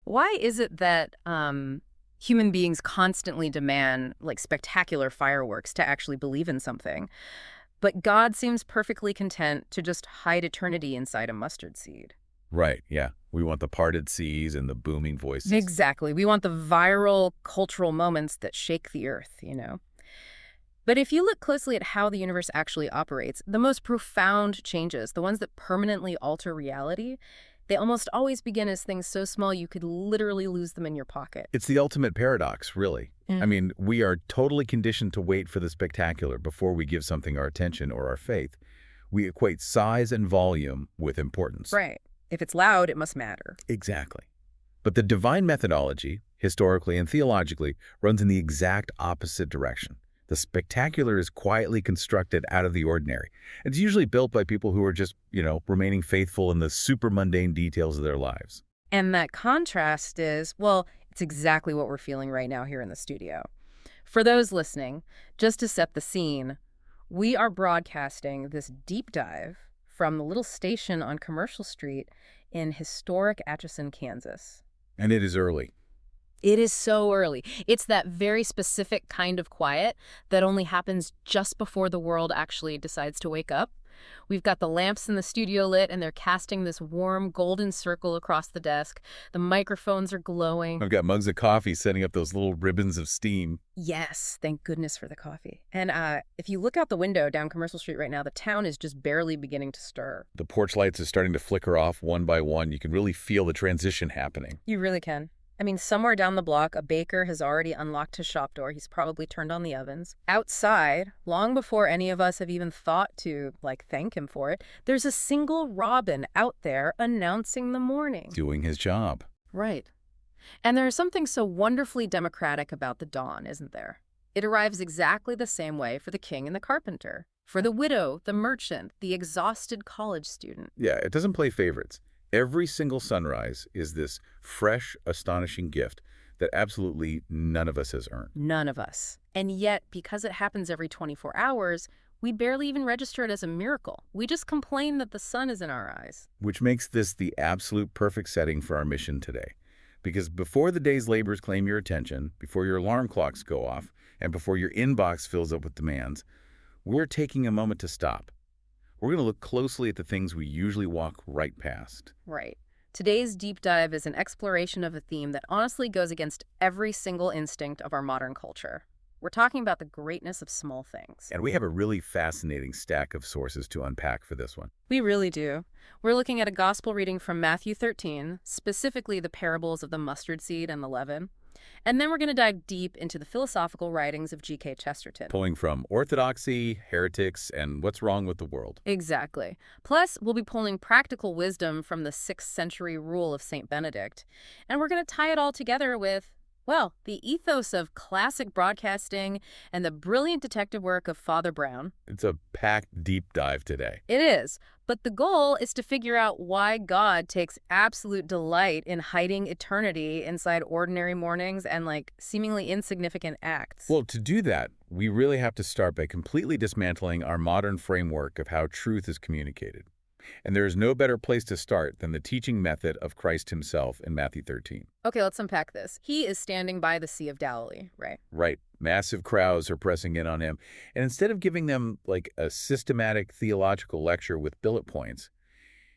Why is it that human beings constantly demand like spectacular fireworks to actually believe in something, but God seems perfectly content to just hide eternity inside a mustard seed? Right, yeah. We want the parted seas and the booming voices. Exactly. We want the viral cultural moments that shake the earth. But if you look closely at how the universe actually operates, the most profound changes, the ones that permanently alter reality, they almost always begin as things so small you could literally lose them in your pocket. It's the ultimate paradox, really. Yeah. I mean, we are totally conditioned to wait for the spectacular before we give something our attention or our faith. We equate size and volume with importance. Right. If it's loud, it must matter. Exactly. But the divine methodology, historically and theologically, runs in the exact opposite direction. The spectacular is quietly constructed out of the ordinary. It's usually built by people who are just, remaining faithful in the super mundane details of their lives. And that contrast is, well, it's exactly what we're feeling right now here in the studio. For those listening, just to set the scene, we are broadcasting this deep dive from the little station on Commercial Street in historic Atchison, Kansas. And it is early. It is so early. It's that very specific kind of quiet that only happens just before the world actually decides to wake up. We've got the lamps in the studio lit, and they're casting this warm golden circle across the desk. The microphones are glowing. I've got mugs of coffee setting up those little ribbons of steam. Yes, thank goodness for the coffee. And if you look out the window down Commercial Street right now, the town is just barely beginning to stir. The porch lights are starting to flicker off one by one. You can really feel the transition happening. You really can. I mean, somewhere down the block, a baker has already unlocked his shop door. He's probably turned on the ovens. Outside, long before any of us have even thought to, thank him for it, there's a single robin out there announcing the morning. Doing his job. Right. And there's something so wonderfully democratic about the dawn, isn't there? It arrives exactly the same way for the king and the carpenter, for the widow, the merchant, the exhausted college student. Yeah, it doesn't play favorites. Every single sunrise is this fresh, astonishing gift that absolutely none of us has earned. None of us. And yet, because it happens every 24 hours, we barely even register it as a miracle. We just complain that the sun is in our eyes. Which makes this the absolute perfect setting for our mission today. Because before the day's labors claim your attention, before your alarm clocks go off, and before your inbox fills up with demands, we're taking a moment to stop. We're going to look closely at the things we usually walk right past. Right. Today's deep dive is an exploration of a theme that honestly goes against every single instinct of our modern culture. We're talking about the greatness of small things. And we have a really fascinating stack of sources to unpack for this one. We really do. We're looking at a gospel reading from Matthew 13, specifically the parables of the mustard seed and the leaven. And then we're going to dive deep into the philosophical writings of G.K. Chesterton. Pulling from orthodoxy, heretics, and what's wrong with the world. Exactly. Plus, we'll be pulling practical wisdom from the 6th century rule of St. Benedict. And we're going to tie it all together with, well, the ethos of classic broadcasting and the brilliant detective work of Father Brown. It's a packed deep dive today. It is. But the goal is to figure out why God takes absolute delight in hiding eternity inside ordinary mornings and, seemingly insignificant acts. Well, to do that, we really have to start by completely dismantling our modern framework of how truth is communicated. And there is no better place to start than the teaching method of Christ himself in Matthew 13. Okay, let's unpack this. He is standing by the Sea of Galilee, right? Right. Massive crowds are pressing in on him. And instead of giving them a systematic theological lecture with bullet points,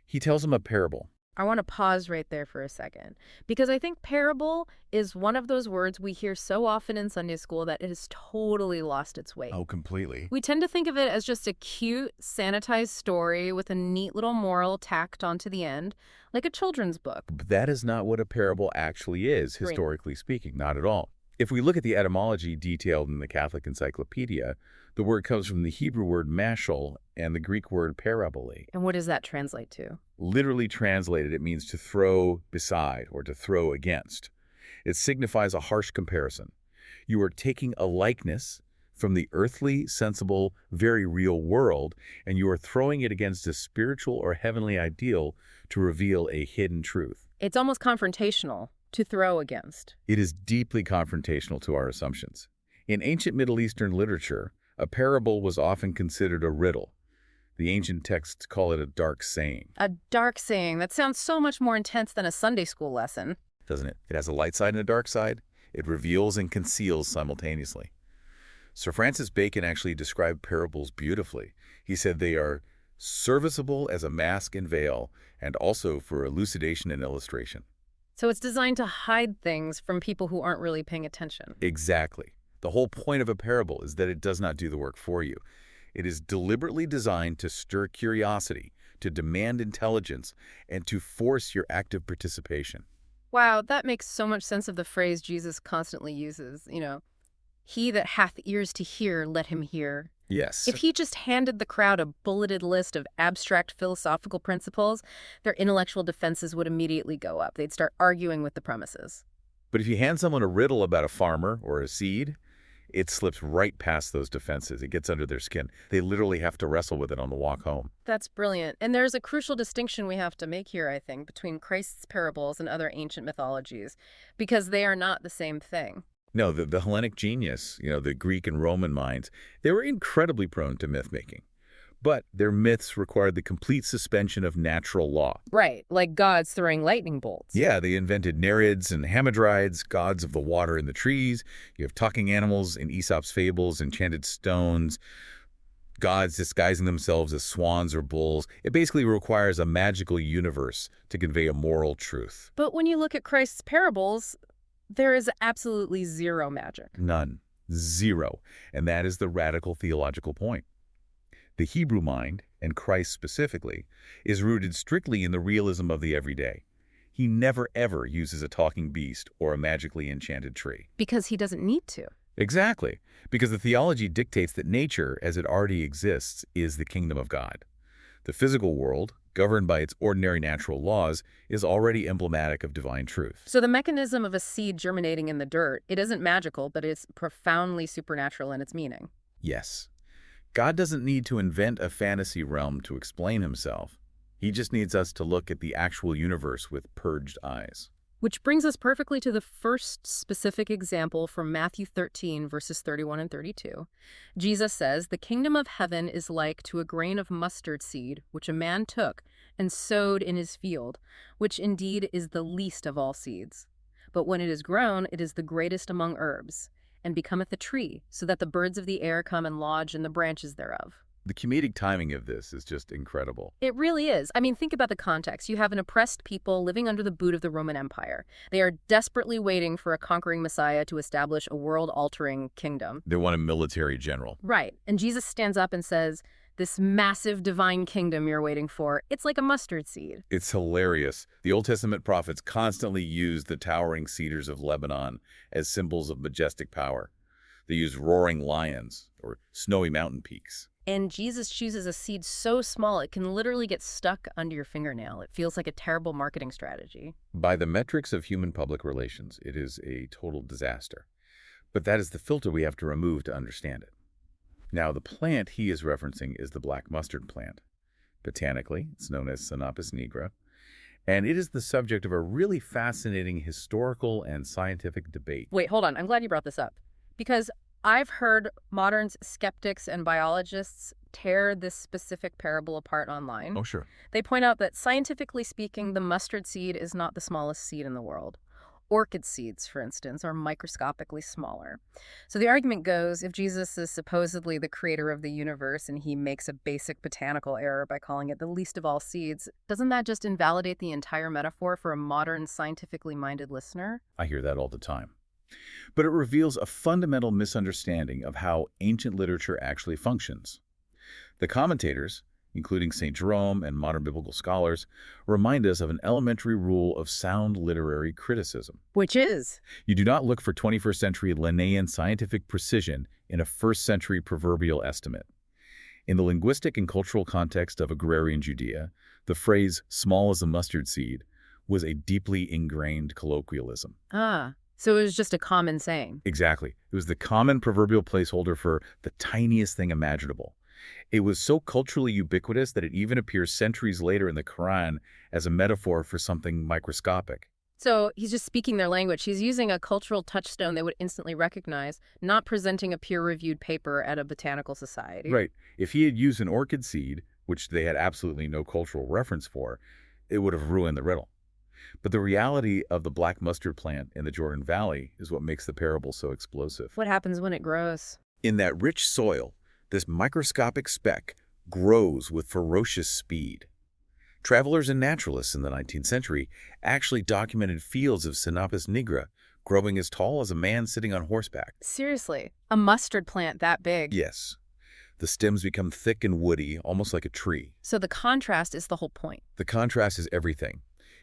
he tells them a parable. I want to pause right there for a second, because I think parable is one of those words we hear so often in Sunday school that it has totally lost its weight. Oh, completely. We tend to think of it as just a cute, sanitized story with a neat little moral tacked onto the end, like a children's book. But that is not what a parable actually is, historically speaking, not at all. If we look at the etymology detailed in the Catholic Encyclopedia, the word comes from the Hebrew word mashal and the Greek word parabole. And what does that translate to? Literally translated, it means to throw beside or to throw against. It signifies a harsh comparison. You are taking a likeness from the earthly, sensible, very real world, and you are throwing it against a spiritual or heavenly ideal to reveal a hidden truth. It's almost confrontational. To throw against. It is deeply confrontational to our assumptions. In ancient Middle Eastern literature, a parable was often considered a riddle. The ancient texts call it a dark saying. A dark saying. That sounds so much more intense than a Sunday school lesson. doesn't it? It has a light side and a dark side. It reveals and conceals simultaneously. Sir Francis Bacon actually described parables beautifully. He said they are serviceable as a mask and veil, and also for elucidation and illustration. So it's designed to hide things from people who aren't really paying attention. Exactly. The whole point of a parable is that it does not do the work for you. It is deliberately designed to stir curiosity, to demand intelligence, and to force your active participation. Wow, that makes so much sense of the phrase Jesus constantly uses, he that hath ears to hear, let him hear. Yes. If he just handed the crowd a bulleted list of abstract philosophical principles, their intellectual defenses would immediately go up. They'd start arguing with the premises. But if you hand someone a riddle about a farmer or a seed, it slips right past those defenses. It gets under their skin. They literally have to wrestle with it on the walk home. That's brilliant. And there's a crucial distinction we have to make here, I think, between Christ's parables and other ancient mythologies, because they are not the same thing. No, the Hellenic genius, the Greek and Roman minds, they were incredibly prone to myth-making. But their myths required the complete suspension of natural law. Right, like gods throwing lightning bolts. Yeah, they invented Nereids and Hamadryds, gods of the water and the trees. You have talking animals in Aesop's fables, enchanted stones, gods disguising themselves as swans or bulls. It basically requires a magical universe to convey a moral truth. But when you look at Christ's parables, there is absolutely zero magic. None. Zero. And that is the radical theological point. The Hebrew mind, and Christ specifically, is rooted strictly in the realism of the everyday. He never ever uses a talking beast or a magically enchanted tree. Because he doesn't need to. Exactly. Because the theology dictates that nature, as it already exists, is the kingdom of God. The physical world, governed by its ordinary natural laws, is already emblematic of divine truth. So the mechanism of a seed germinating in the dirt, it isn't magical, but it's profoundly supernatural in its meaning. Yes. God doesn't need to invent a fantasy realm to explain himself. He just needs us to look at the actual universe with purged eyes. Which brings us perfectly to the first specific example from Matthew 13, verses 31 and 32. Jesus says, "The kingdom of heaven is like to a grain of mustard seed, which a man took and sowed in his field, which indeed is the least of all seeds. But when it is grown, it is the greatest among herbs, and becometh a tree, so that the birds of the air come and lodge in the branches thereof." The comedic timing of this is just incredible. It really is. I mean, think about the context. You have an oppressed people living under the boot of the Roman Empire. They are desperately waiting for a conquering Messiah to establish a world-altering kingdom. They want a military general. Right. And Jesus stands up and says, "This massive divine kingdom you're waiting for, it's like a mustard seed." It's hilarious. The Old Testament prophets constantly use the towering cedars of Lebanon as symbols of majestic power. They use roaring lions or snowy mountain peaks. And Jesus chooses a seed so small it can literally get stuck under your fingernail. It feels like a terrible marketing strategy. By the metrics of human public relations, it is a total disaster. But that is the filter we have to remove to understand it. Now, the plant he is referencing is the black mustard plant. Botanically, it's known as Sinapis nigra, and it is the subject of a really fascinating historical and scientific debate. Wait, hold on. I'm glad you brought this up. Because I've heard modern skeptics and biologists tear this specific parable apart online. Oh, sure. They point out that scientifically speaking, the mustard seed is not the smallest seed in the world. Orchid seeds, for instance, are microscopically smaller. So the argument goes, if Jesus is supposedly the creator of the universe and he makes a basic botanical error by calling it the least of all seeds, doesn't that just invalidate the entire metaphor for a modern, scientifically minded listener? I hear that all the time. But it reveals a fundamental misunderstanding of how ancient literature actually functions. The commentators, including St. Jerome and modern biblical scholars, remind us of an elementary rule of sound literary criticism. Which is? You do not look for 21st century Linnaean scientific precision in a first century proverbial estimate. In the linguistic and cultural context of agrarian Judea, the phrase "small as a mustard seed" was a deeply ingrained colloquialism. So it was just a common saying. Exactly. It was the common proverbial placeholder for the tiniest thing imaginable. It was so culturally ubiquitous that it even appears centuries later in the Quran as a metaphor for something microscopic. So he's just speaking their language. He's using a cultural touchstone they would instantly recognize, not presenting a peer-reviewed paper at a botanical society. Right. If he had used an orchid seed, which they had absolutely no cultural reference for, it would have ruined the riddle. But the reality of the black mustard plant in the Jordan Valley is what makes the parable so explosive. What happens when it grows? In that rich soil, this microscopic speck grows with ferocious speed. Travelers and naturalists in the 19th century actually documented fields of Sinapis nigra growing as tall as a man sitting on horseback. Seriously, a mustard plant that big? Yes. The stems become thick and woody, almost like a tree. So the contrast is the whole point. The contrast is everything.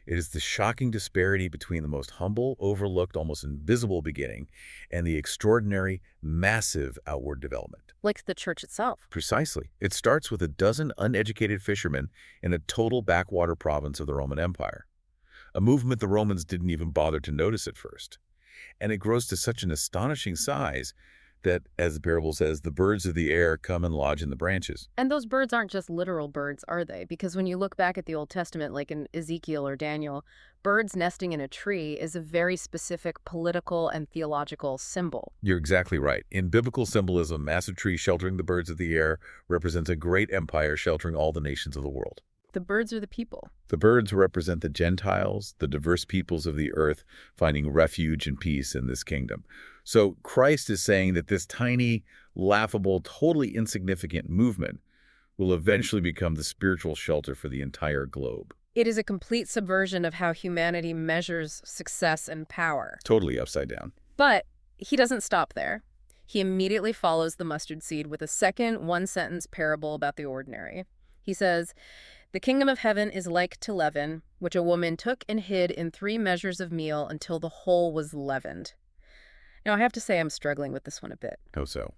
It is the shocking disparity between the most humble, overlooked, almost invisible beginning and the extraordinary, massive outward development. Like the church itself. Precisely. It starts with a dozen uneducated fishermen in a total backwater province of the Roman Empire. A movement the Romans didn't even bother to notice at first. And it grows to such an astonishing size that, as the parable says, the birds of the air come and lodge in the branches. And those birds aren't just literal birds, are they? Because when you look back at the Old Testament, like in Ezekiel or Daniel, birds nesting in a tree is a very specific political and theological symbol. You're exactly right. In biblical symbolism, massive trees sheltering the birds of the air represents a great empire sheltering all the nations of the world. The birds are the people. The birds represent the Gentiles, the diverse peoples of the earth, finding refuge and peace in this kingdom. So Christ is saying that this tiny, laughable, totally insignificant movement will eventually become the spiritual shelter for the entire globe. It is a complete subversion of how humanity measures success and power. Totally upside down. But he doesn't stop there. He immediately follows the mustard seed with a second one-sentence parable about the ordinary. He says, "The kingdom of heaven is like to leaven, which a woman took and hid in 3 measures of meal until the whole was leavened." Now, I have to say I'm struggling with this one a bit. How so?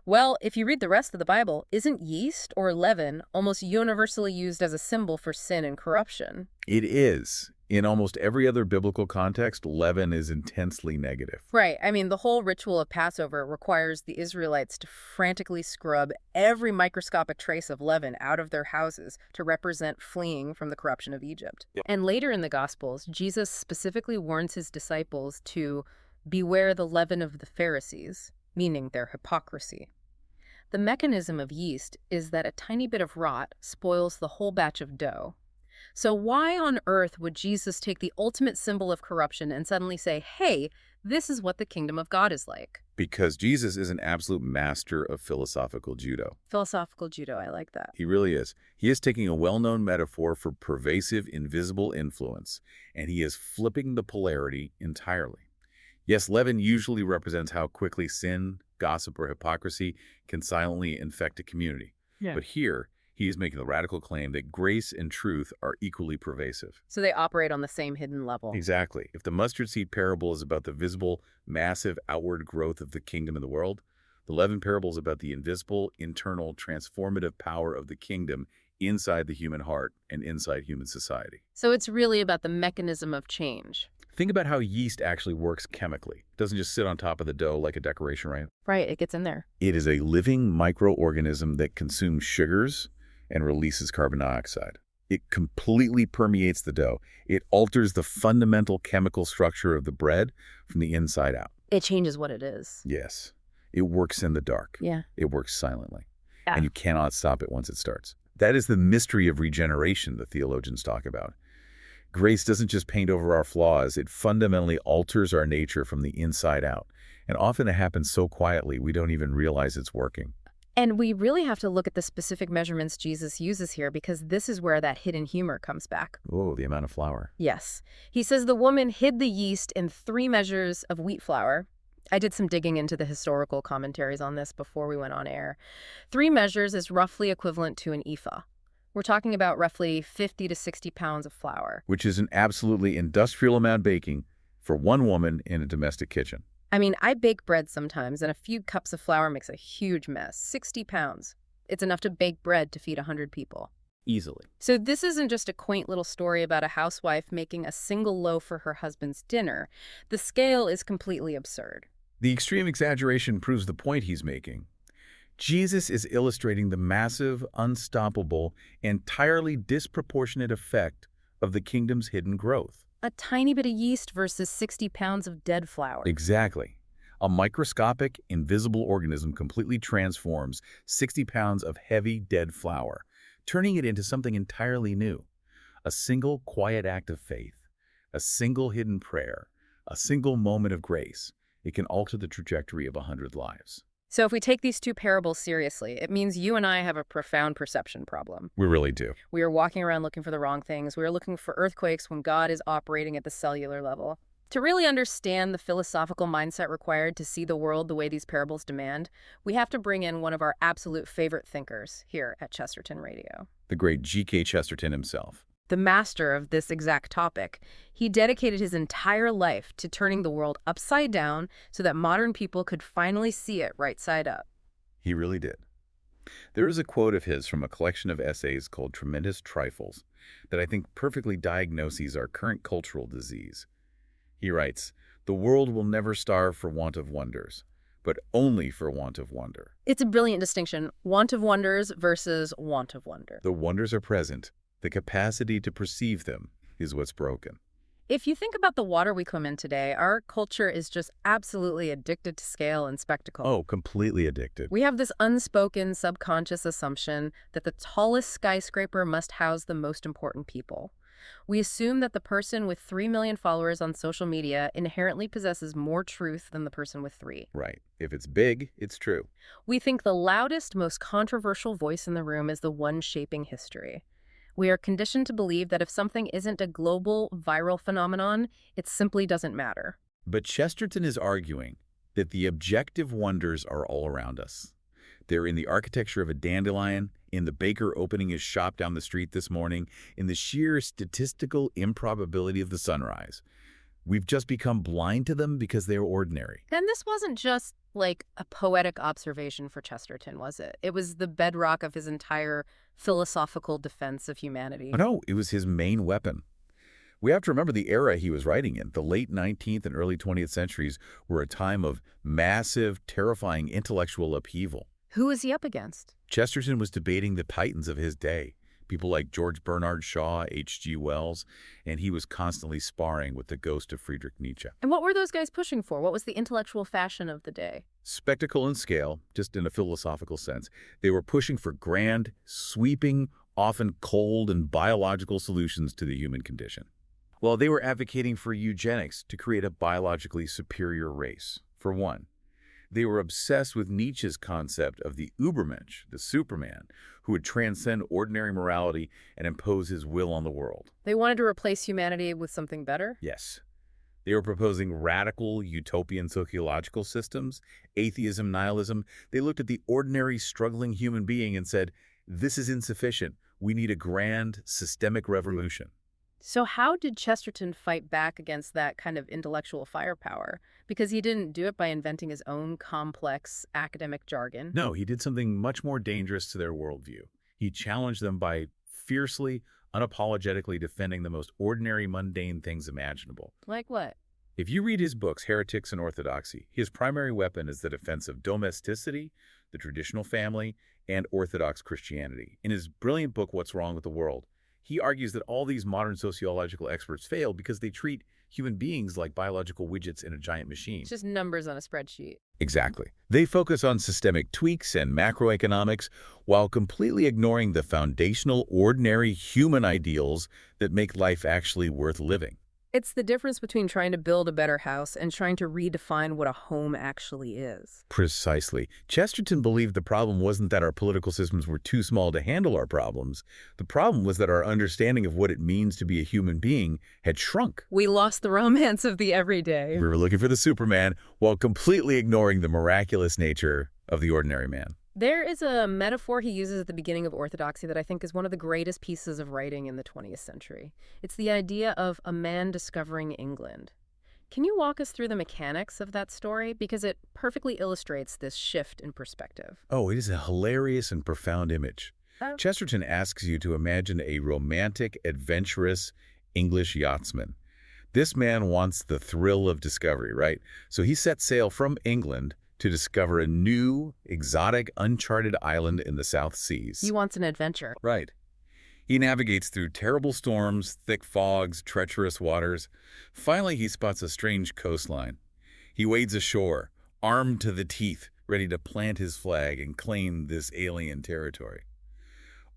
Well, if you read the rest of the Bible, isn't yeast or leaven almost universally used as a symbol for sin and corruption? It is. In almost every other biblical context, leaven is intensely negative. Right. I mean, the whole ritual of Passover requires the Israelites to frantically scrub every microscopic trace of leaven out of their houses to represent fleeing from the corruption of Egypt. Yep. And later in the Gospels, Jesus specifically warns his disciples to beware the leaven of the Pharisees, meaning their hypocrisy. The mechanism of yeast is that a tiny bit of rot spoils the whole batch of dough. So why on earth would Jesus take the ultimate symbol of corruption and suddenly say, hey, this is what the kingdom of God is like? Because Jesus is an absolute master of philosophical judo. Philosophical judo, I like that. He really is. He is taking a well-known metaphor for pervasive, invisible influence, and he is flipping the polarity entirely. Yes, leaven usually represents how quickly sin, gossip, or hypocrisy can silently infect a community. Yeah. But here, he is making the radical claim that grace and truth are equally pervasive. So they operate on the same hidden level. Exactly. If the mustard seed parable is about the visible, massive outward growth of the kingdom in the world, the leaven parable is about the invisible, internal, transformative power of the kingdom inside the human heart and inside human society. So it's really about the mechanism of change. Think about how yeast actually works chemically. It doesn't just sit on top of the dough like a decoration, right? Right, it gets in there. It is a living microorganism that consumes sugars and releases carbon dioxide. It completely permeates the dough. It alters the fundamental chemical structure of the bread from the inside out. It changes what it is. Yes. It works in the dark. Yeah. It works silently. Yeah. And you cannot stop it once it starts. That is the mystery of regeneration the theologians talk about. Grace doesn't just paint over our flaws, it fundamentally alters our nature from the inside out. And often it happens so quietly we don't even realize it's working. And we really have to look at the specific measurements Jesus uses here because this is where that hidden humor comes back. Oh, the amount of flour. Yes. He says the woman hid the yeast in 3 measures of wheat flour. I did some digging into the historical commentaries on this before we went on air. 3 measures is roughly equivalent to an ephah. We're talking about roughly 50 to 60 pounds of flour. Which is an absolutely industrial amount baking for one woman in a domestic kitchen. I mean, I bake bread sometimes, and a few cups of flour makes a huge mess. 60 pounds. It's enough to bake bread to feed 100 people. Easily. So this isn't just a quaint little story about a housewife making a single loaf for her husband's dinner. The scale is completely absurd. The extreme exaggeration proves the point he's making. Jesus is illustrating the massive, unstoppable, entirely disproportionate effect of the kingdom's hidden growth. A tiny bit of yeast versus 60 pounds of dead flour. Exactly. A microscopic, invisible organism completely transforms 60 pounds of heavy, dead flour, turning it into something entirely new. A single, quiet act of faith. A single hidden prayer, a single moment of grace, it can alter the trajectory of 100 lives. So if we take these two parables seriously, it means you and I have a profound perception problem. We really do. We are walking around looking for the wrong things. We are looking for earthquakes when God is operating at the cellular level. To really understand the philosophical mindset required to see the world the way these parables demand, we have to bring in one of our absolute favorite thinkers here at Chesterton Radio. The great G.K. Chesterton himself. The master of this exact topic. He dedicated his entire life to turning the world upside down so that modern people could finally see it right side up. He really did. There is a quote of his from a collection of essays called Tremendous Trifles that I think perfectly diagnoses our current cultural disease. He writes, "The world will never starve for want of wonders, but only for want of wonder." It's a brilliant distinction. Want of wonders versus want of wonder. The wonders are present. The capacity to perceive them is what's broken. If you think about the water we swim in today, our culture is just absolutely addicted to scale and spectacle. Oh, completely addicted. We have this unspoken, subconscious assumption that the tallest skyscraper must house the most important people. We assume that the person with 3 million followers on social media inherently possesses more truth than the person with 3. Right. If it's big, it's true. We think the loudest, most controversial voice in the room is the one shaping history. We are conditioned to believe that if something isn't a global, viral phenomenon, it simply doesn't matter. But Chesterton is arguing that the objective wonders are all around us. They're in the architecture of a dandelion, in the baker opening his shop down the street this morning, in the sheer statistical improbability of the sunrise. We've just become blind to them because they're ordinary. And this wasn't just like a poetic observation for Chesterton, was it? It was the bedrock of his entire philosophical defense of humanity. No, it was his main weapon. We have to remember the era he was writing in. The late 19th and early 20th centuries were a time of massive, terrifying intellectual upheaval. Who was he up against? Chesterton was debating the titans of his day, people like George Bernard Shaw, H.G. Wells, and he was constantly sparring with the ghost of Friedrich Nietzsche. And what were those guys pushing for? What was the intellectual fashion of the day? Spectacle and scale, just in a philosophical sense. They were pushing for grand, sweeping, often cold and biological solutions to the human condition. Well, they were advocating for eugenics to create a biologically superior race, for one. They were obsessed with Nietzsche's concept of the Übermensch, the Superman, who would transcend ordinary morality and impose his will on the world. They wanted to replace humanity with something better? Yes. They were proposing radical utopian sociological systems, atheism, nihilism. They looked at the ordinary struggling human being and said, this is insufficient. We need a grand systemic revolution. So how did Chesterton fight back against that kind of intellectual firepower? Because he didn't do it by inventing his own complex academic jargon. No, he did something much more dangerous to their worldview. He challenged them by fiercely, unapologetically defending the most ordinary, mundane things imaginable. Like what? If you read his books, Heretics and Orthodoxy, his primary weapon is the defense of domesticity, the traditional family, and Orthodox Christianity. In his brilliant book, What's Wrong with the World, he argues that all these modern sociological experts fail because they treat human beings like biological widgets in a giant machine. It's just numbers on a spreadsheet. Exactly. They focus on systemic tweaks and macroeconomics while completely ignoring the foundational, ordinary human ideals that make life actually worth living. It's the difference between trying to build a better house and trying to redefine what a home actually is. Precisely. Chesterton believed the problem wasn't that our political systems were too small to handle our problems. The problem was that our understanding of what it means to be a human being had shrunk. We lost the romance of the everyday. We were looking for the Superman while completely ignoring the miraculous nature of the ordinary man. There is a metaphor he uses at the beginning of Orthodoxy that I think is one of the greatest pieces of writing in the 20th century. It's the idea of a man discovering England. Can you walk us through the mechanics of that story? Because it perfectly illustrates this shift in perspective. Oh, it is a hilarious and profound image. Oh. Chesterton asks you to imagine a romantic, adventurous English yachtsman. This man wants the thrill of discovery, right? So he sets sail from England to discover a new, exotic, uncharted island in the South Seas. He wants an adventure. Right. He navigates through terrible storms, thick fogs, treacherous waters. Finally, he spots a strange coastline. He wades ashore, armed to the teeth, ready to plant his flag and claim this alien territory.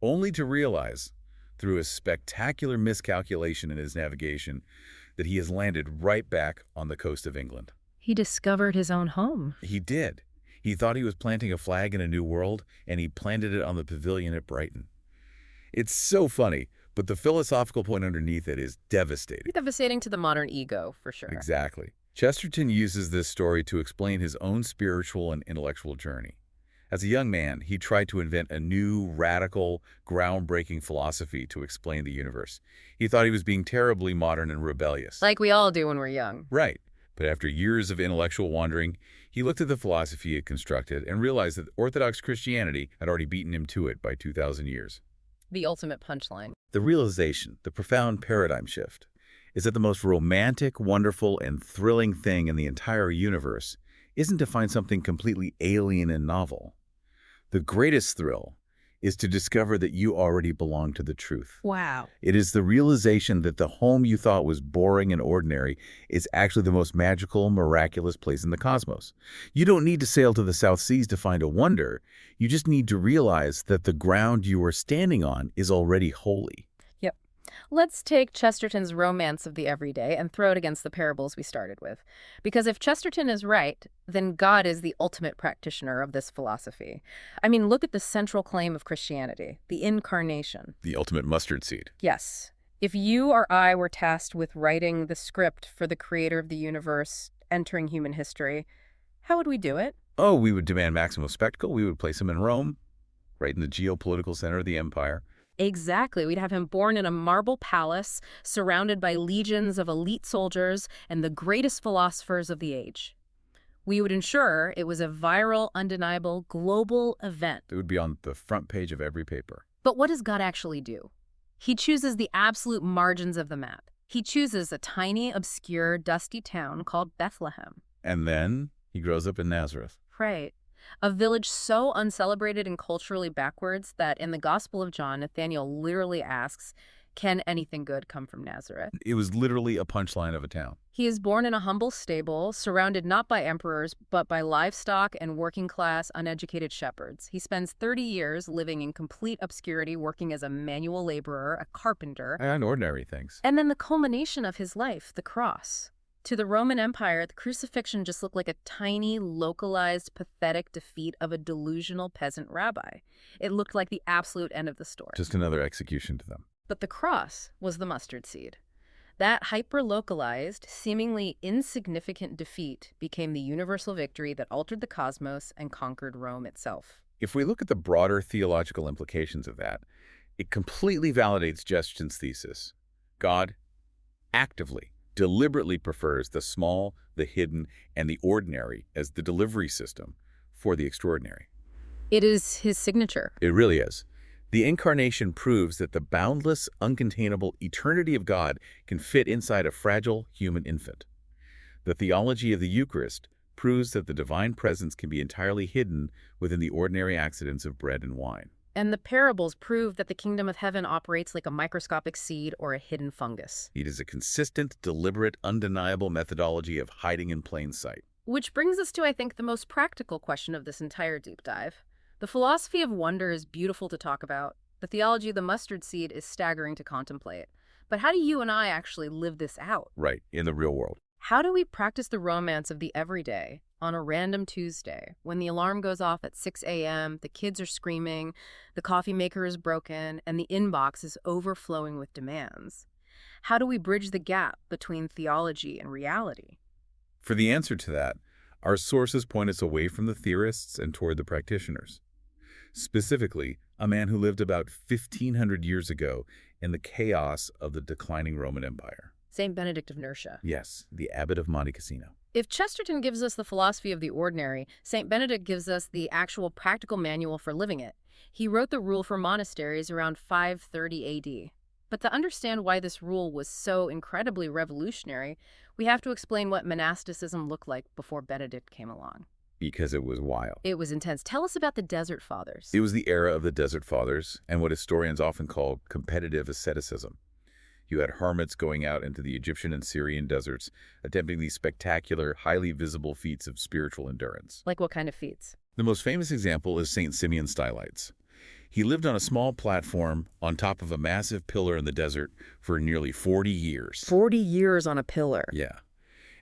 Only to realize, through a spectacular miscalculation in his navigation, that he has landed right back on the coast of England. He discovered his own home. He did. He thought he was planting a flag in a new world, and he planted it on the pavilion at Brighton. It's so funny, but the philosophical point underneath it is devastating. Devastating to the modern ego, for sure. Exactly. Chesterton uses this story to explain his own spiritual and intellectual journey. As a young man, he tried to invent a new, radical, groundbreaking philosophy to explain the universe. He thought he was being terribly modern and rebellious. Like we all do when we're young. Right. But after years of intellectual wandering, he looked at the philosophy he had constructed and realized that Orthodox Christianity had already beaten him to it by 2,000 years. The ultimate punchline. The realization, the profound paradigm shift, is that the most romantic, wonderful, and thrilling thing in the entire universe isn't to find something completely alien and novel. The greatest thrill is to discover that you already belong to the truth. Wow. It is the realization that the home you thought was boring and ordinary is actually the most magical, miraculous place in the cosmos. You don't need to sail to the South Seas to find a wonder. You just need to realize that the ground you are standing on is already holy. Yep. Let's take Chesterton's romance of the everyday and throw it against the parables we started with. Because if Chesterton is right, then God is the ultimate practitioner of this philosophy. I mean, look at the central claim of Christianity, the incarnation. The ultimate mustard seed. Yes. If you or I were tasked with writing the script for the creator of the universe entering human history, how would we do it? Oh, we would demand maximum spectacle. We would place him in Rome, right in the geopolitical center of the empire. Exactly. We'd have him born in a marble palace, surrounded by legions of elite soldiers and the greatest philosophers of the age. We would ensure it was a viral, undeniable, global event. It would be on the front page of every paper. But what does God actually do? He chooses the absolute margins of the map. He chooses a tiny, obscure, dusty town called Bethlehem. And then he grows up in Nazareth. Right. A village so uncelebrated and culturally backwards that in the Gospel of John, Nathanael literally asks, "Can anything good come from Nazareth?" It was literally a punchline of a town. He is born in a humble stable, surrounded not by emperors, but by livestock and working-class, uneducated shepherds. He spends 30 years living in complete obscurity, working as a manual laborer, a carpenter. And ordinary things. And then the culmination of his life, the cross. To the Roman Empire, the crucifixion just looked like a tiny, localized, pathetic defeat of a delusional peasant rabbi. It looked like the absolute end of the story. Just another execution to them. But the cross was the mustard seed. That hyper-localized, seemingly insignificant defeat became the universal victory that altered the cosmos and conquered Rome itself. If we look at the broader theological implications of that, it completely validates Chesterton's thesis. God actively, deliberately prefers the small, the hidden, and the ordinary as the delivery system for the extraordinary. It is his signature. It really is. The incarnation proves that the boundless, uncontainable eternity of God can fit inside a fragile human infant. The theology of the Eucharist proves that the divine presence can be entirely hidden within the ordinary accidents of bread and wine. And the parables prove that the kingdom of heaven operates like a microscopic seed or a hidden fungus. It is a consistent, deliberate, undeniable methodology of hiding in plain sight. Which brings us to, I think, the most practical question of this entire deep dive. The philosophy of wonder is beautiful to talk about. The theology of the mustard seed is staggering to contemplate. But how do you and I actually live this out? Right, in the real world. How do we practice the romance of the everyday on a random Tuesday when the alarm goes off at 6 a.m., the kids are screaming, the coffee maker is broken, and the inbox is overflowing with demands? How do we bridge the gap between theology and reality? For the answer to that, our sources point us away from the theorists and toward the practitioners. Specifically, a man who lived about 1,500 years ago in the chaos of the declining Roman Empire. St. Benedict of Nursia. Yes, the abbot of Monte Cassino. If Chesterton gives us the philosophy of the ordinary, St. Benedict gives us the actual practical manual for living it. He wrote the rule for monasteries around 530 A.D. But to understand why this rule was so incredibly revolutionary, we have to explain what monasticism looked like before Benedict came along. Because it was wild. It was intense. Tell us about the Desert Fathers. It was the era of the Desert Fathers and what historians often call competitive asceticism. You had hermits going out into the Egyptian and Syrian deserts, attempting these spectacular, highly visible feats of spiritual endurance. Like what kind of feats? The most famous example is St. Simeon Stylites. He lived on a small platform on top of a massive pillar in the desert for nearly 40 years. 40 years on a pillar. Yeah.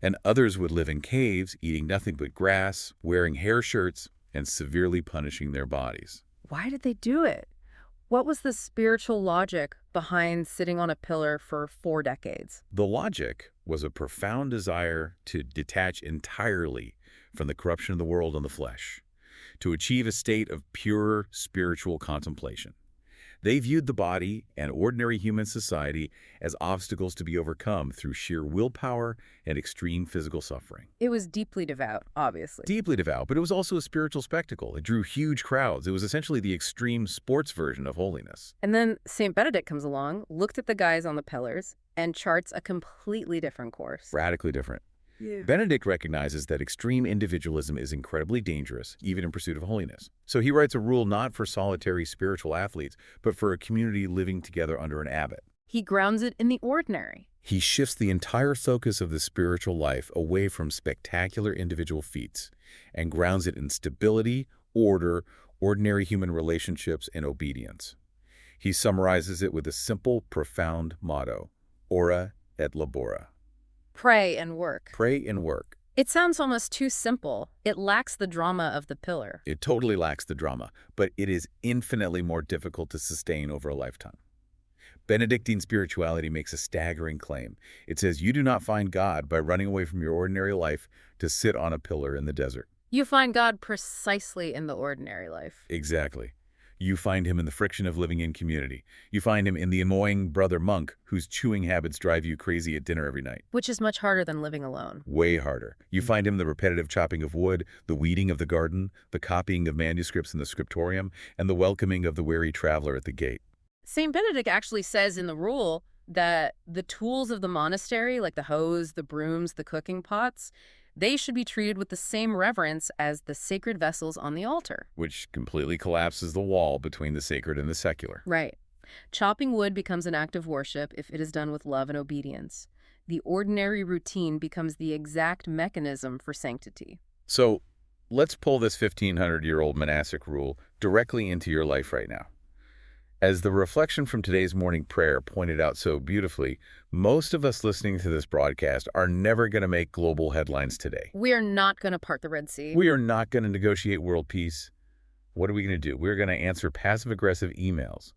And others would live in caves, eating nothing but grass, wearing hair shirts, and severely punishing their bodies. Why did they do it? What was the spiritual logic behind sitting on a pillar for 4 decades? The logic was a profound desire to detach entirely from the corruption of the world and the flesh, to achieve a state of pure spiritual contemplation. They viewed the body and ordinary human society as obstacles to be overcome through sheer willpower and extreme physical suffering. It was deeply devout, obviously. Deeply devout, but it was also a spiritual spectacle. It drew huge crowds. It was essentially the extreme sports version of holiness. And then St. Benedict comes along, looked at the guys on the pillars, and charts a completely different course. Radically different. Yeah. Benedict recognizes that extreme individualism is incredibly dangerous, even in pursuit of holiness. So he writes a rule not for solitary spiritual athletes, but for a community living together under an abbot. He grounds it in the ordinary. He shifts the entire focus of the spiritual life away from spectacular individual feats and grounds it in stability, order, ordinary human relationships, and obedience. He summarizes it with a simple, profound motto: ora et labora. Pray and work. Pray and work. It sounds almost too simple. It lacks the drama of the pillar. It totally lacks the drama, but it is infinitely more difficult to sustain over a lifetime. Benedictine spirituality makes a staggering claim. It says you do not find God by running away from your ordinary life to sit on a pillar in the desert. You find God precisely in the ordinary life. Exactly. You find him in the friction of living in community. You find him in the annoying brother monk whose chewing habits drive you crazy at dinner every night. Which is much harder than living alone. Way harder. You find him in the repetitive chopping of wood, the weeding of the garden, the copying of manuscripts in the scriptorium, and the welcoming of the weary traveler at the gate. St. Benedict actually says in the rule that the tools of the monastery, like the hose, the brooms, the cooking pots, they should be treated with the same reverence as the sacred vessels on the altar. Which completely collapses the wall between the sacred and the secular. Right. Chopping wood becomes an act of worship if it is done with love and obedience. The ordinary routine becomes the exact mechanism for sanctity. So let's pull this 1,500-year-old monastic rule directly into your life right now. As the reflection from today's morning prayer pointed out so beautifully, most of us listening to this broadcast are never going to make global headlines today. We are not going to part the Red Sea. We are not going to negotiate world peace. What are we going to do? We're going to answer passive-aggressive emails.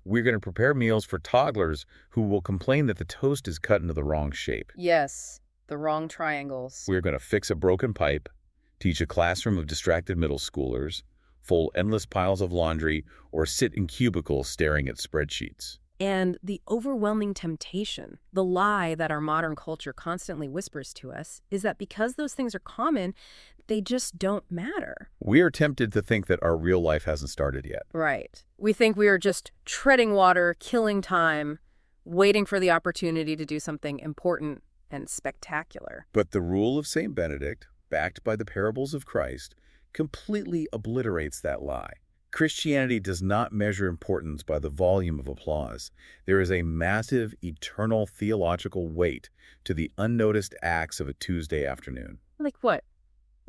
We're going to prepare meals for toddlers who will complain that the toast is cut into the wrong shape. Yes, the wrong triangles. We're going to fix a broken pipe, teach a classroom of distracted middle schoolers, fold endless piles of laundry, or sit in cubicles staring at spreadsheets. And the overwhelming temptation, the lie that our modern culture constantly whispers to us, is that because those things are common, they just don't matter. We are tempted to think that our real life hasn't started yet. Right. We think we are just treading water, killing time, waiting for the opportunity to do something important and spectacular. But the rule of St. Benedict, backed by the parables of Christ, completely obliterates that lie. Christianity does not measure importance by the volume of applause. There is a massive, eternal theological weight to the unnoticed acts of a Tuesday afternoon. Like what?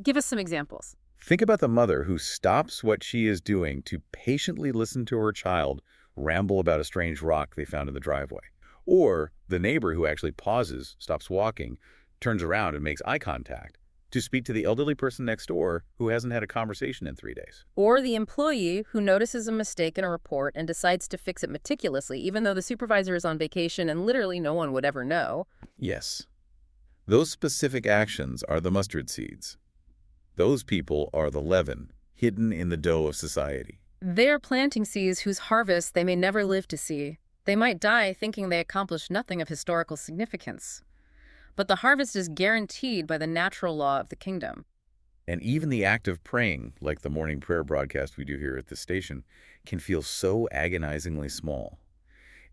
Give us some examples. Think about the mother who stops what she is doing to patiently listen to her child ramble about a strange rock they found in the driveway. Or the neighbor who actually pauses, stops walking, turns around and makes eye contact to speak to the elderly person next door who hasn't had a conversation in 3 days. Or the employee who notices a mistake in a report and decides to fix it meticulously, even though the supervisor is on vacation and literally no one would ever know. Yes. Those specific actions are the mustard seeds. Those people are the leaven hidden in the dough of society. They're planting seeds whose harvest they may never live to see. They might die thinking they accomplished nothing of historical significance. But the harvest is guaranteed by the natural law of the kingdom. And even the act of praying, like the morning prayer broadcast we do here at the station, can feel so agonizingly small.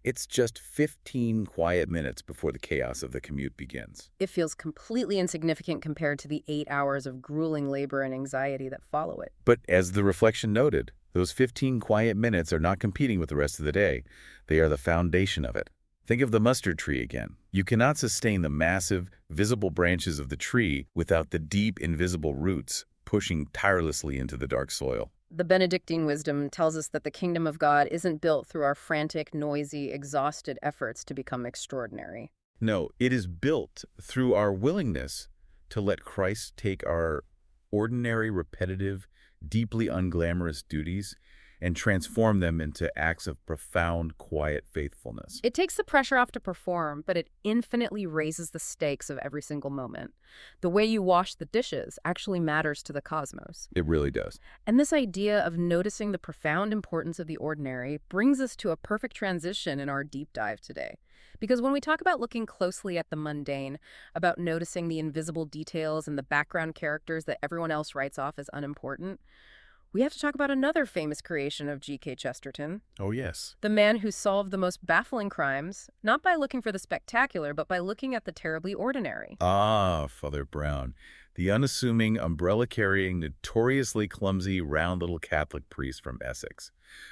It's just 15 quiet minutes before the chaos of the commute begins. It feels completely insignificant compared to the 8 hours of grueling labor and anxiety that follow it. But as the reflection noted, those 15 quiet minutes are not competing with the rest of the day. They are the foundation of it. Think of the mustard tree again. You cannot sustain the massive, visible branches of the tree without the deep, invisible roots pushing tirelessly into the dark soil. The Benedictine wisdom tells us that the kingdom of God isn't built through our frantic, noisy, exhausted efforts to become extraordinary. No, it is built through our willingness to let Christ take our ordinary, repetitive, deeply unglamorous duties and transform them into acts of profound, quiet faithfulness. It takes the pressure off to perform, but it infinitely raises the stakes of every single moment. The way you wash the dishes actually matters to the cosmos. It really does. And this idea of noticing the profound importance of the ordinary brings us to a perfect transition in our deep dive today. Because when we talk about looking closely at the mundane, about noticing the invisible details and the background characters that everyone else writes off as unimportant, we have to talk about another famous creation of G.K. Chesterton. Oh, yes. The man who solved the most baffling crimes, not by looking for the spectacular, but by looking at the terribly ordinary. Ah, Father Brown, the unassuming, umbrella-carrying, notoriously clumsy, round little Catholic priest from Essex,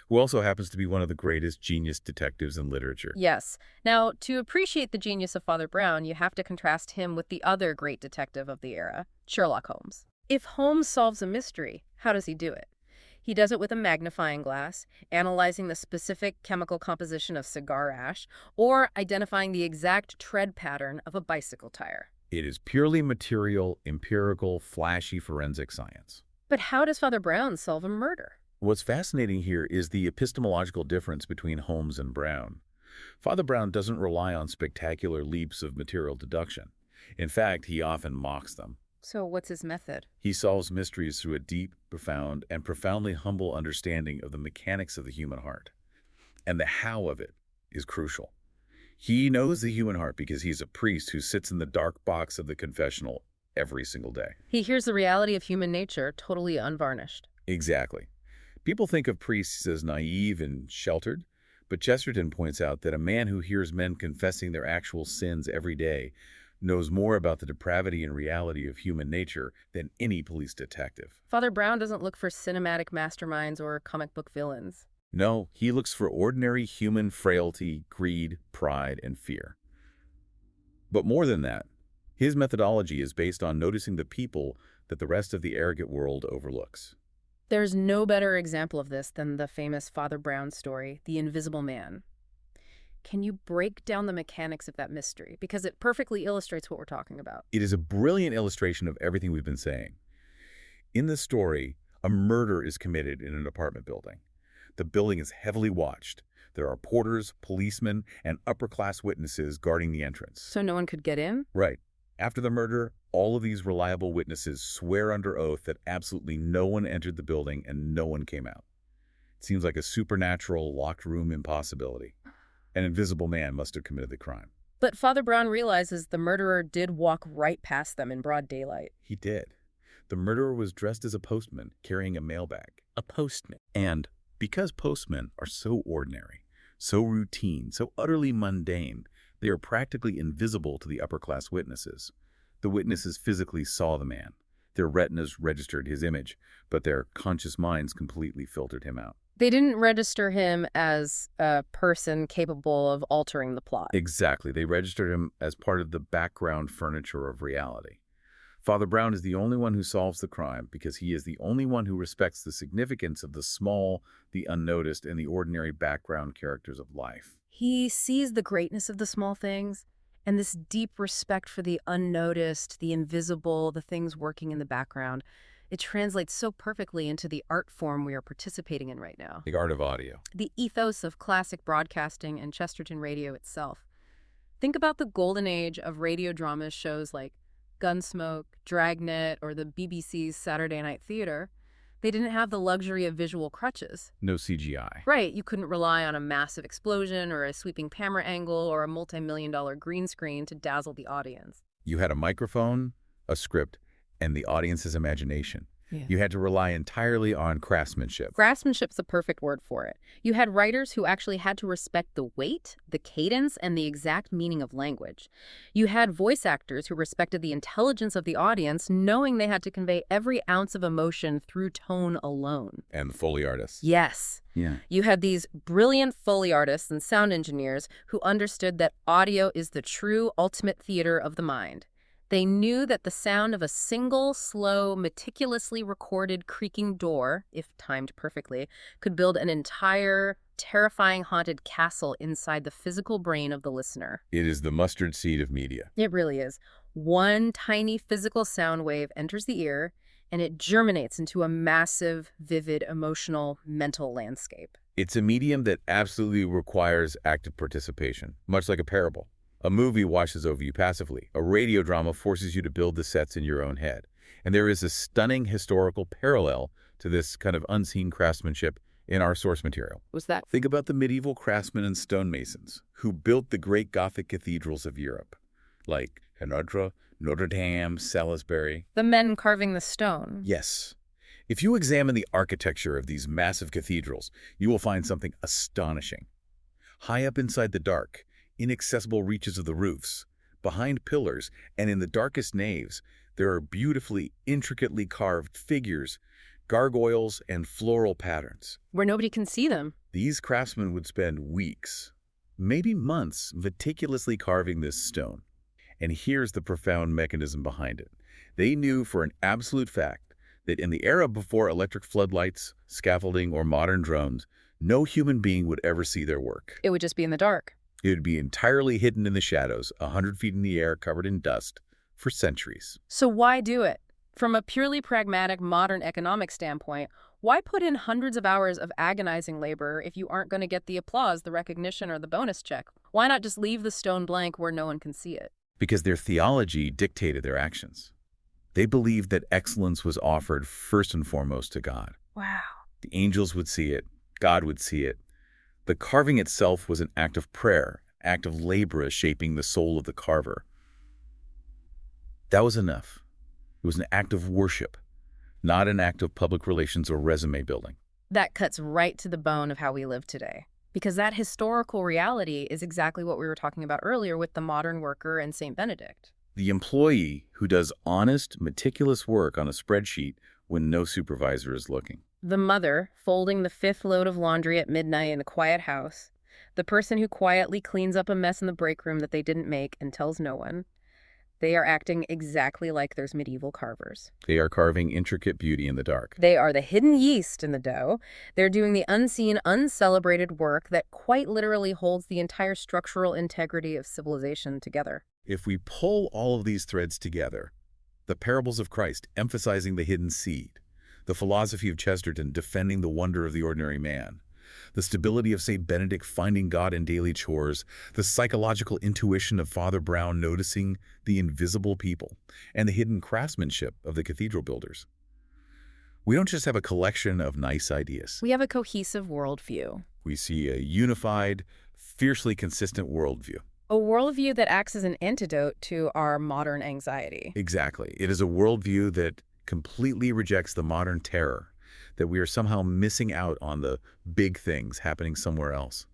who also happens to be one of the greatest genius detectives in literature. Yes. Now, to appreciate the genius of Father Brown, you have to contrast him with the other great detective of the era, Sherlock Holmes. If Holmes solves a mystery, how does he do it? He does it with a magnifying glass, analyzing the specific chemical composition of cigar ash, or identifying the exact tread pattern of a bicycle tire. It is purely material, empirical, flashy forensic science. But how does Father Brown solve a murder? What's fascinating here is the epistemological difference between Holmes and Brown. Father Brown doesn't rely on spectacular leaps of material deduction. In fact, he often mocks them. So what's his method? He solves mysteries through a deep, profound, and profoundly humble understanding of the mechanics of the human heart. And the how of it is crucial. He knows the human heart because he's a priest who sits in the dark box of the confessional every single day. He hears the reality of human nature totally unvarnished. Exactly. People think of priests as naive and sheltered, but Chesterton points out that a man who hears men confessing their actual sins every day knows more about the depravity and reality of human nature than any police detective. Father Brown doesn't look for cinematic masterminds or comic book villains. No, he looks for ordinary human frailty, greed, pride, and fear. But more than that, his methodology is based on noticing the people that the rest of the arrogant world overlooks. There's no better example of this than the famous Father Brown story, The Invisible Man. Can you break down the mechanics of that mystery? Because it perfectly illustrates what we're talking about. It is a brilliant illustration of everything we've been saying. In this story, a murder is committed in an apartment building. The building is heavily watched. There are porters, policemen, and upper-class witnesses guarding the entrance. So no one could get in? Right. After the murder, all of these reliable witnesses swear under oath that absolutely no one entered the building and no one came out. It seems like a supernatural, locked room impossibility. An invisible man must have committed the crime. But Father Brown realizes the murderer did walk right past them in broad daylight. He did. The murderer was dressed as a postman, carrying a mailbag. A postman. And because postmen are so ordinary, so routine, so utterly mundane, they are practically invisible to the upper-class witnesses. The witnesses physically saw the man. Their retinas registered his image, but their conscious minds completely filtered him out. They didn't register him as a person capable of altering the plot. Exactly. They registered him as part of the background furniture of reality. Father Brown is the only one who solves the crime because he is the only one who respects the significance of the small, the unnoticed, and the ordinary background characters of life. He sees the greatness of the small things and this deep respect for the unnoticed, the invisible, the things working in the background. It translates so perfectly into the art form we are participating in right now. The art of audio. The ethos of classic broadcasting and Chesterton radio itself. Think about the golden age of radio drama shows like Gunsmoke, Dragnet, or the BBC's Saturday Night Theatre. They didn't have the luxury of visual crutches. No CGI. Right, you couldn't rely on a massive explosion or a sweeping camera angle or a multi-million-dollar green screen to dazzle the audience. You had a microphone, a script, and the audience's imagination. Yeah. You had to rely entirely on craftsmanship. Craftsmanship's a perfect word for it. You had writers who actually had to respect the weight, the cadence, and the exact meaning of language. You had voice actors who respected the intelligence of the audience, knowing they had to convey every ounce of emotion through tone alone. And the Foley artists. Yes. Yeah. You had these brilliant Foley artists and sound engineers who understood that audio is the true ultimate theater of the mind. They knew that the sound of a single, slow, meticulously recorded creaking door, if timed perfectly, could build an entire, terrifying haunted castle inside the physical brain of the listener. It is the mustard seed of media. It really is. One tiny physical sound wave enters the ear, and it germinates into a massive, vivid, emotional, mental landscape. It's a medium that absolutely requires active participation, much like a parable. A movie washes over you passively. A radio drama forces you to build the sets in your own head. And there is a stunning historical parallel to this kind of unseen craftsmanship in our source material. Was that? Think about the medieval craftsmen and stonemasons who built the great Gothic cathedrals of Europe, like Hanovre, Notre Dame, Salisbury. The men carving the stone. Yes. If you examine the architecture of these massive cathedrals, you will find something astonishing. High up inside the dark, inaccessible reaches of the roofs, behind pillars, and in the darkest naves, there are beautifully, intricately carved figures, gargoyles, and floral patterns. Where nobody can see them. These craftsmen would spend weeks, maybe months, meticulously carving this stone. And here's the profound mechanism behind it. They knew for an absolute fact that in the era before electric floodlights, scaffolding, or modern drones, no human being would ever see their work. It would just be in the dark. It would be entirely hidden in the shadows, 100 feet in the air, covered in dust, for centuries. So why do it? From a purely pragmatic, modern economic standpoint, why put in hundreds of hours of agonizing labor if you aren't going to get the applause, the recognition, or the bonus check? Why not just leave the stone blank where no one can see it? Because their theology dictated their actions. They believed that excellence was offered first and foremost to God. Wow. The angels would see it. God would see it. The carving itself was an act of prayer, act of labor shaping the soul of the carver. That was enough. It was an act of worship, not an act of public relations or resume building. That cuts right to the bone of how we live today. Because that historical reality is exactly what we were talking about earlier with the modern worker and St. Benedict. The employee who does honest, meticulous work on a spreadsheet when no supervisor is looking. The mother folding the 5th load of laundry at midnight in a quiet house. The person who quietly cleans up a mess in the break room that they didn't make and tells no one. They are acting exactly like those medieval carvers. They are carving intricate beauty in the dark. They are the hidden yeast in the dough. They're doing the unseen, uncelebrated work that quite literally holds the entire structural integrity of civilization together. If we pull all of these threads together, the parables of Christ emphasizing the hidden seed, the philosophy of Chesterton defending the wonder of the ordinary man, the stability of St. Benedict finding God in daily chores, the psychological intuition of Father Brown noticing the invisible people, and the hidden craftsmanship of the cathedral builders. We don't just have a collection of nice ideas. We have a cohesive worldview. We see a unified, fiercely consistent worldview. A worldview that acts as an antidote to our modern anxiety. Exactly. It is a worldview that completely rejects the modern terror that we are somehow missing out on the big things happening somewhere else.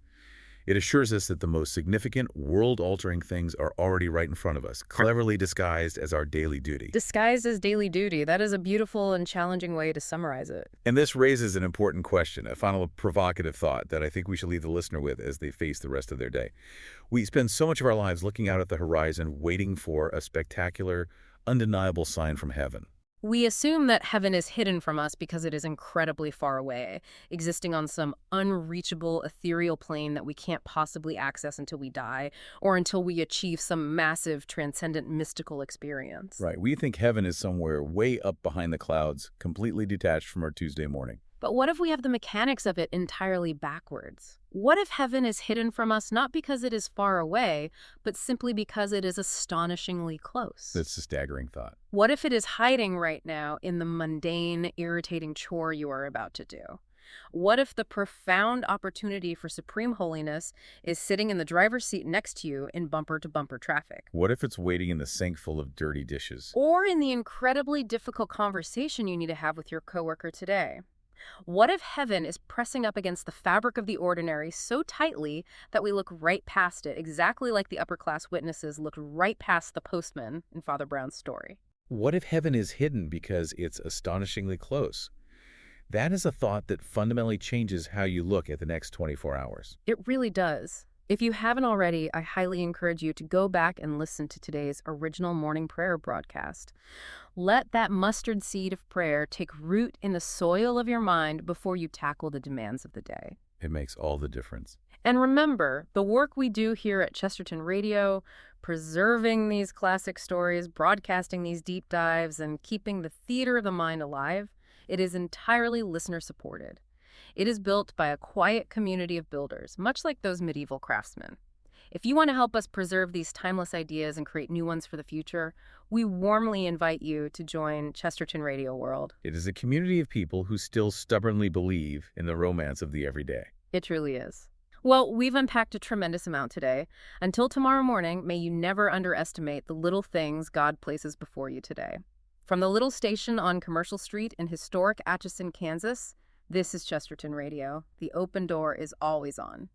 It assures us that the most significant, world-altering things are already right in front of us, cleverly disguised as our daily duty. Disguised as daily duty. That is a beautiful and challenging way to summarize it. And this raises an important question, a final provocative thought that I think we should leave the listener with as they face the rest of their day. We spend so much of our lives looking out at the horizon, waiting for a spectacular, undeniable sign from heaven. We assume that heaven is hidden from us because it is incredibly far away, existing on some unreachable, ethereal plane that we can't possibly access until we die, or until we achieve some massive, transcendent, mystical experience. Right. We think heaven is somewhere way up behind the clouds, completely detached from our Tuesday morning. But what if we have the mechanics of it entirely backwards? What if heaven is hidden from us not because it is far away, but simply because it is astonishingly close? That's a staggering thought. What if it is hiding right now in the mundane, irritating chore you are about to do? What if the profound opportunity for supreme holiness is sitting in the driver's seat next to you in bumper-to-bumper traffic? What if it's waiting in the sink full of dirty dishes? Or in the incredibly difficult conversation you need to have with your coworker today? What if heaven is pressing up against the fabric of the ordinary so tightly that we look right past it, exactly like the upper-class witnesses looked right past the postman in Father Brown's story? What if heaven is hidden because it's astonishingly close? That is a thought that fundamentally changes how you look at the next 24 hours. It really does. If you haven't already, I highly encourage you to go back and listen to today's original morning prayer broadcast. Let that mustard seed of prayer take root in the soil of your mind before you tackle the demands of the day. It makes all the difference. And remember, the work we do here at Chesterton Radio, preserving these classic stories, broadcasting these deep dives, and keeping the theater of the mind alive, it is entirely listener-supported. It is built by a quiet community of builders, much like those medieval craftsmen. If you want to help us preserve these timeless ideas and create new ones for the future, we warmly invite you to join Chesterton Radio World. It is a community of people who still stubbornly believe in the romance of the everyday. It truly is. Well, we've unpacked a tremendous amount today. Until tomorrow morning, may you never underestimate the little things God places before you today. From the little station on Commercial Street in historic Atchison, Kansas, this is Chesterton Radio. The open door is always on.